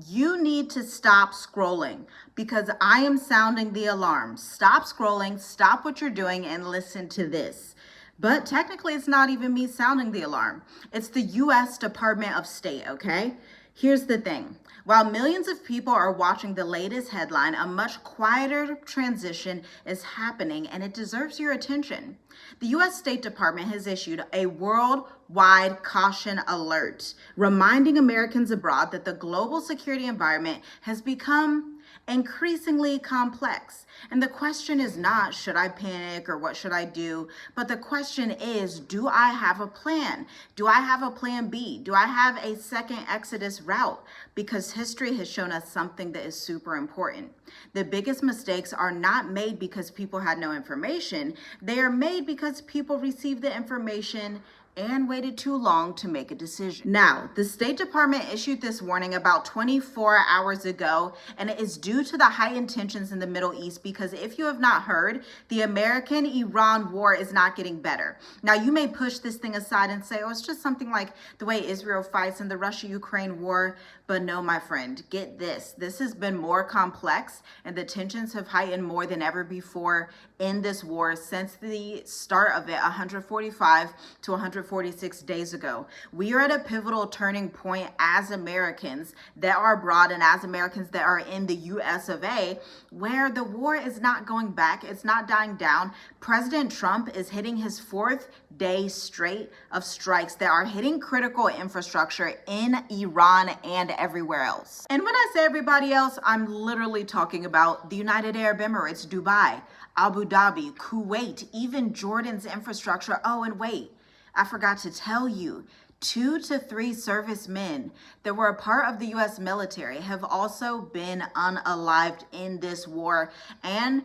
You need to stop scrolling because I am sounding the alarm. Stop scrolling, stop what you're doing, and listen to this. But technically, it's not even me sounding the alarm. It's the US Department of State, okay? Here's the thing. While millions of people are watching the latest headline, a much quieter transition is happening and it deserves your attention. The US State Department has issued a worldwide caution alert, reminding Americans abroad that the global security environment has become increasingly complex. And the question is not, should I panic or what should I do? But the question is, do I have a plan? Do I have a plan B? Do I have a second Exodus route? Because history has shown us something that is super important. The biggest mistakes are not made because people had no information. They are made because people received the information and waited too long to make a decision. Now, the State Department issued this warning about 24 hours ago, and it is due to the heightened tensions in the Middle East because if you have not heard, the American-Iran war is not getting better. Now, you may push this thing aside and say, oh, it's just something like the way Israel fights in the Russia-Ukraine war, but no, my friend, get this. This has been more complex, and the tensions have heightened more than ever before in this war since the start of it 145 to 146 days ago. We are at a pivotal turning point as Americans that are abroad and as Americans that are in the US of A, where the war is not going back. It's not dying down. President Trump is hitting his fourth day straight of strikes that are hitting critical infrastructure in Iran and everywhere else. And when I say everybody else, I'm literally talking about the United Arab Emirates, Dubai, Abu Dhabi, Kuwait, even Jordan's infrastructure. Oh, and wait, I forgot to tell you, 2 to 3 servicemen that were a part of the US military have also been unalived in this war. And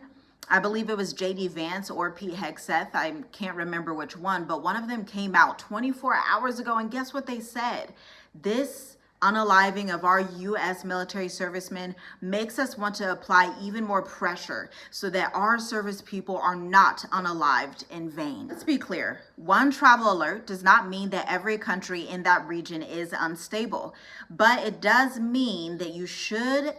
I believe it was JD Vance or Pete Hegseth. I can't remember which one, but one of them came out 24 hours ago. And guess what they said? This unaliving of our U.S. military servicemen makes us want to apply even more pressure so that our service people are not unalived in vain. Let's be clear. One travel alert does not mean that every country in that region is unstable, but it does mean that you should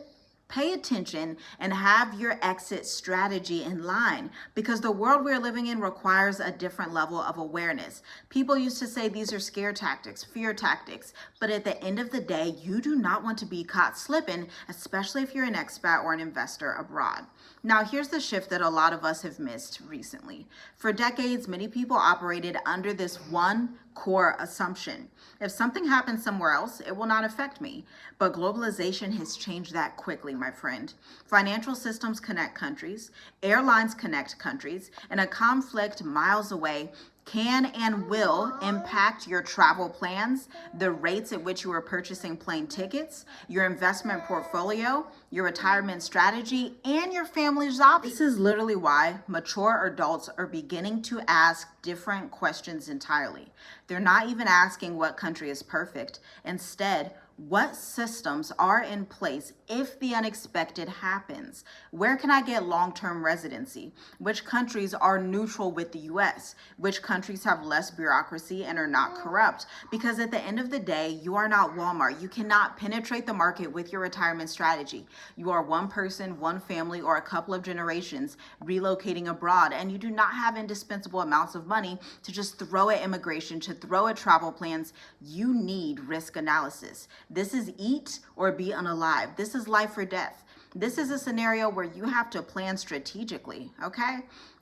pay attention and have your exit strategy in line because the world we're living in requires a different level of awareness. People used to say these are scare tactics, fear tactics, but at the end of the day, you do not want to be caught slipping, especially if you're an expat or an investor abroad. Now, here's the shift that a lot of us have missed recently. For decades, many people operated under this one core assumption. If something happens somewhere else, it will not affect me. But globalization has changed that quickly, my friend. Financial systems connect countries, airlines connect countries, and a conflict miles away can and will impact your travel plans, the rates at which you are purchasing plane tickets, your investment portfolio, your retirement strategy, and your family's job. This is literally why mature adults are beginning to ask different questions entirely. They're not even asking what country is perfect. Instead, what systems are in place if the unexpected happens? Where can I get long-term residency? Which countries are neutral with the US? Which countries have less bureaucracy and are not corrupt? Because at the end of the day, you are not Walmart. You cannot penetrate the market with your retirement strategy. You are one person, one family, or a couple of generations relocating abroad, and you do not have indispensable amounts of money to just throw at immigration, to throw at travel plans. You need risk analysis. This is eat or be unalive. This is life or death. This is a scenario where you have to plan strategically, okay?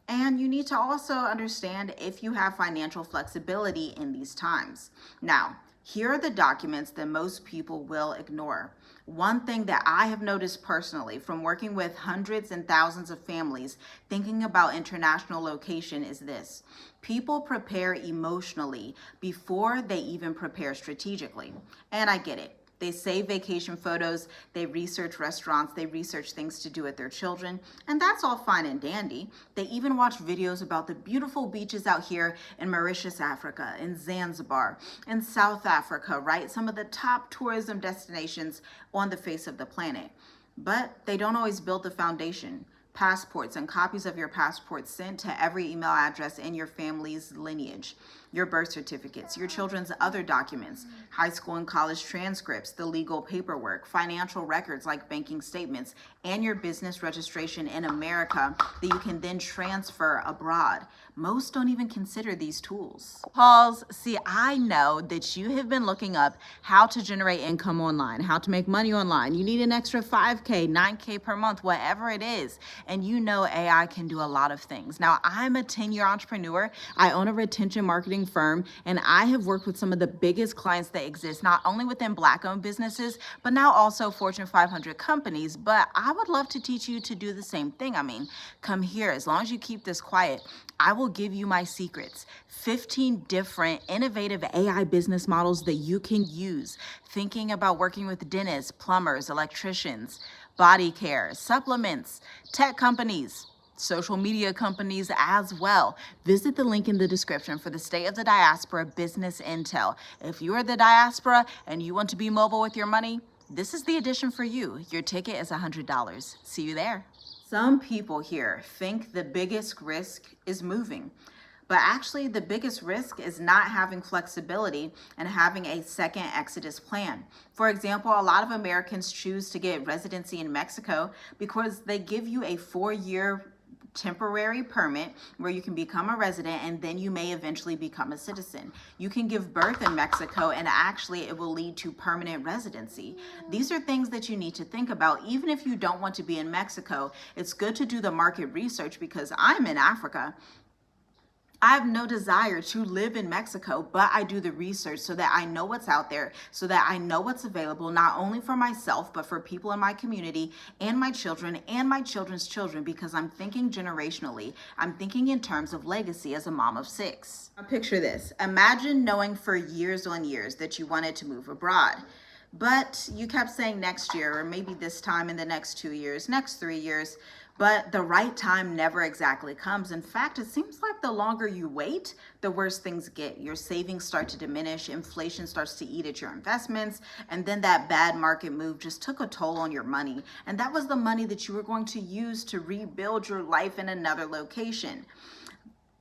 And you need to also understand if you have financial flexibility in these times. Now, here are the documents that most people will ignore. One thing that I have noticed personally from working with hundreds and thousands of families thinking about international location is this. People prepare emotionally before they even prepare strategically. And I get it. They save vacation photos, they research restaurants, they research things to do with their children, and that's all fine and dandy. They even watch videos about the beautiful beaches out here in Mauritius, Africa, in Zanzibar, in South Africa, right? Some of the top tourism destinations on the face of the planet. But they don't always build the foundation. Passports and copies of your passports sent to every email address in your family's lineage. your birth certificates, your children's other documents, high school and college transcripts, the legal paperwork, financial records like banking statements, and your business registration in America that you can then transfer abroad. Most don't even consider these tools. Pause. See, I know that you have been looking up how to generate income online, how to make money online. You need an extra 5K, 9K per month, whatever it is. And you know AI can do a lot of things. Now, I'm a 10-year entrepreneur. I own a retention marketing firm, and I have worked with some of the biggest clients that exist, not only within Black-owned businesses, but now also Fortune 500 companies. But I would love to teach you to do the same thing. I mean, come here. As long as you keep this quiet, I will give you my secrets. 15 different innovative AI business models that you can use. Thinking about working with dentists, plumbers, electricians, body care, supplements, tech companies, social media companies as well. Visit the link in the description for the State of the Diaspora Business Intel. If you are the diaspora and you want to be mobile with your money, this is the edition for you. Your ticket is $100. See you there. Some people here think the biggest risk is moving, but actually the biggest risk is not having flexibility and having a second exodus plan. For example, a lot of Americans choose to get residency in Mexico because they give you a 4-year temporary permit where you can become a resident and then you may eventually become a citizen. You can give birth in Mexico and actually it will lead to permanent residency. These are things that you need to think about. Even if you don't want to be in Mexico, it's good to do the market research because I'm in Africa. I have no desire to live in Mexico, but I do the research so that I know what's out there, so that I know what's available, not only for myself, but for people in my community and my children and my children's children, because I'm thinking generationally. I'm thinking in terms of legacy as a mom of 6. Now picture this. Imagine knowing for years on years that you wanted to move abroad, but you kept saying next year, or maybe this time in the next 2 years, next 3 years, but the right time never exactly comes. In fact, it seems like the longer you wait, the worse things get. Your savings start to diminish, inflation starts to eat at your investments, and then that bad market move just took a toll on your money. And that was the money that you were going to use to rebuild your life in another location.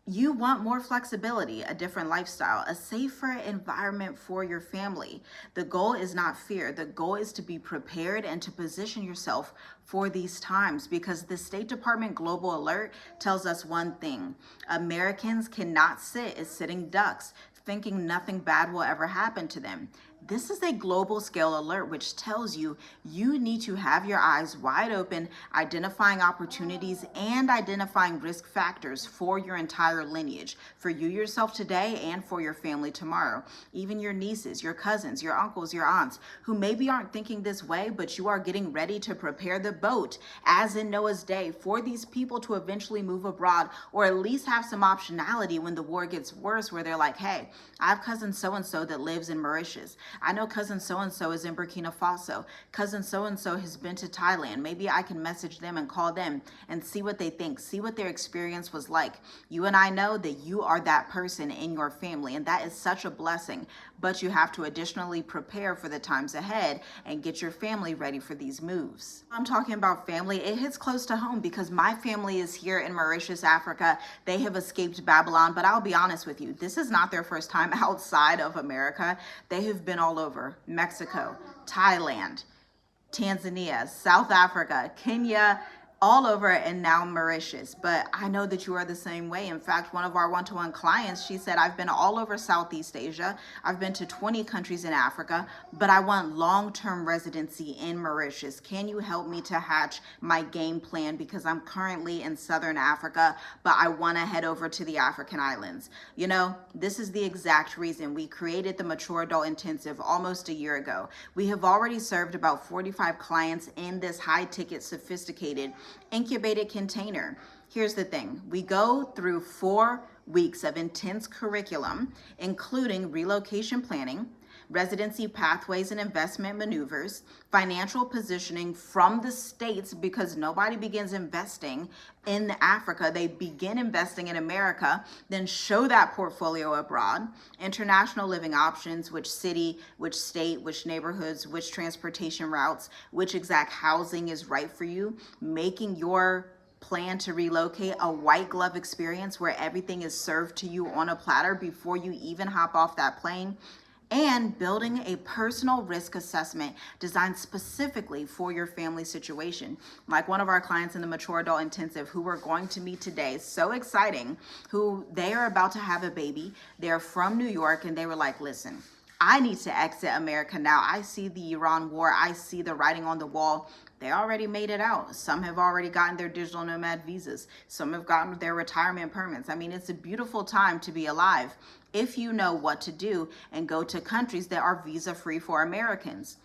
You want more flexibility, a different lifestyle, a safer environment for your family. The goal is not fear. The goal is to be prepared and to position yourself for these times, because the State Department Global Alert tells us one thing: Americans cannot sit as sitting ducks, thinking nothing bad will ever happen to them. This is a global scale alert, which tells you you need to have your eyes wide open, identifying opportunities and identifying risk factors for your entire lineage, for you yourself today and for your family tomorrow. Even your nieces, your cousins, your uncles, your aunts, who maybe aren't thinking this way, but you are getting ready to prepare the boat, as in Noah's day, for these people to eventually move abroad, or at least have some optionality when the war gets worse, where they're like, hey, I have cousin so-and-so that lives in Mauritius. I know cousin so-and-so is in Burkina Faso. Cousin so-and-so has been to Thailand. Maybe I can message them and call them and see what they think, see what their experience was like. You and I know that you are that person in your family, and that is such a blessing. But you have to additionally prepare for the times ahead and get your family ready for these moves. I'm talking about family. It hits close to home because my family is here in Mauritius, Africa. They have escaped Babylon, but I'll be honest with you, this is not their first time outside of America. They have been all over: Mexico, Thailand, Tanzania, South Africa, Kenya, all over, and now Mauritius. But I know that you are the same way. In fact, one of our one-to-one clients, she said, I've been all over Southeast Asia. I've been to 20 countries in Africa, but I want long-term residency in Mauritius. Can you help me to hatch my game plan? Because I'm currently in Southern Africa, but I want to head over to the African islands. You know, this is the exact reason we created the Mature Adult Intensive almost a year ago. We have already served about 45 clients in this high-ticket, sophisticated incubated container. Here's the thing. We go through 4 weeks of intense curriculum, including relocation planning, residency pathways and investment maneuvers, financial positioning from the States, because nobody begins investing in Africa. They begin investing in America, then show that portfolio abroad, international living options, which city, which state, which neighborhoods, which transportation routes, which exact housing is right for you, making your plan to relocate, a white glove experience where everything is served to you on a platter before you even hop off that plane, and building a personal risk assessment designed specifically for your family situation. Like one of our clients in the Mature Adult Intensive who we're going to meet today, so exciting, who they are about to have a baby. They're from New York and they were like, listen, I need to exit America now. I see the Iran war. I see the writing on the wall. They already made it out. Some have already gotten their digital nomad visas. Some have gotten their retirement permits. I mean, it's a beautiful time to be alive if you know what to do and go to countries that are visa-free for Americans.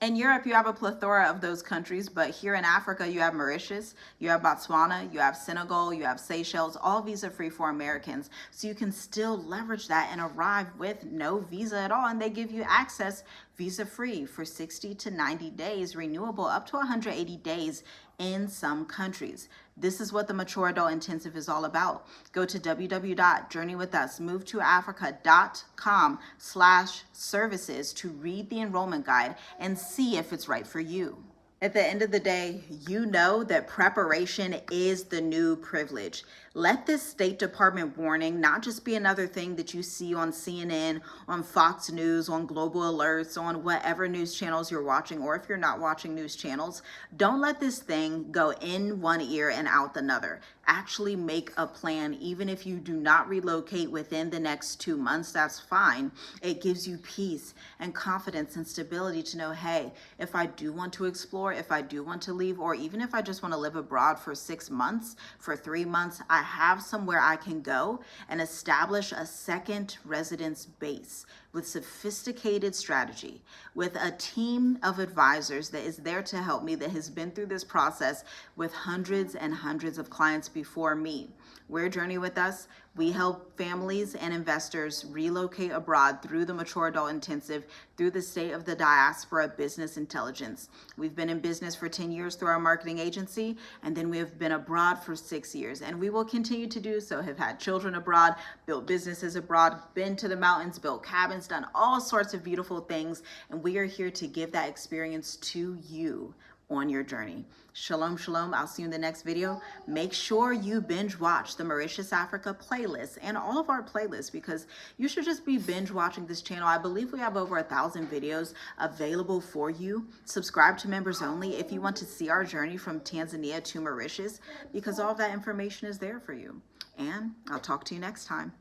In Europe, you have a plethora of those countries, but here in Africa, you have Mauritius, you have Botswana, you have Senegal, you have Seychelles, all visa-free for Americans. So you can still leverage that and arrive with no visa at all, and they give you access visa-free for 60 to 90 days, renewable up to 180 days in some countries. This is what the Mature Adult Intensive is all about. Go to www.journeywithus.com/services to read the enrollment guide and see if it's right for you. At the end of the day, you know that preparation is the new privilege. Let this State Department warning not just be another thing that you see on CNN, on Fox News, on Global Alerts, on whatever news channels you're watching, or if you're not watching news channels, don't let this thing go in one ear and out the other. Actually make a plan. Even if you do not relocate within the next 2 months, that's fine. It gives you peace and confidence and stability to know, hey, if I do want to explore, if I do want to leave, or even if I just want to live abroad for 6 months, for 3 months, I have somewhere I can go and establish a second residence base with sophisticated strategy, with a team of advisors that is there to help me, that has been through this process with hundreds and hundreds of clients before me. We're Journey With Us. We help families and investors relocate abroad through the Mature Adult Intensive, through the State of the Diaspora Business Intelligence. We've been in business for 10 years through our marketing agency, and then we have been abroad for 6 years, and we will continue to do so. Have had children abroad, built businesses abroad, been to the mountains, built cabins, done all sorts of beautiful things, and we are here to give that experience to you on your journey. Shalom, shalom. I'll see you in the next video. Make sure you binge watch the Mauritius Africa playlist and all of our playlists, because you should just be binge watching this channel. I believe we have over 1,000 videos available for you. Subscribe to members only if you want to see our journey from Tanzania to Mauritius, because all of that information is there for you. And I'll talk to you next time.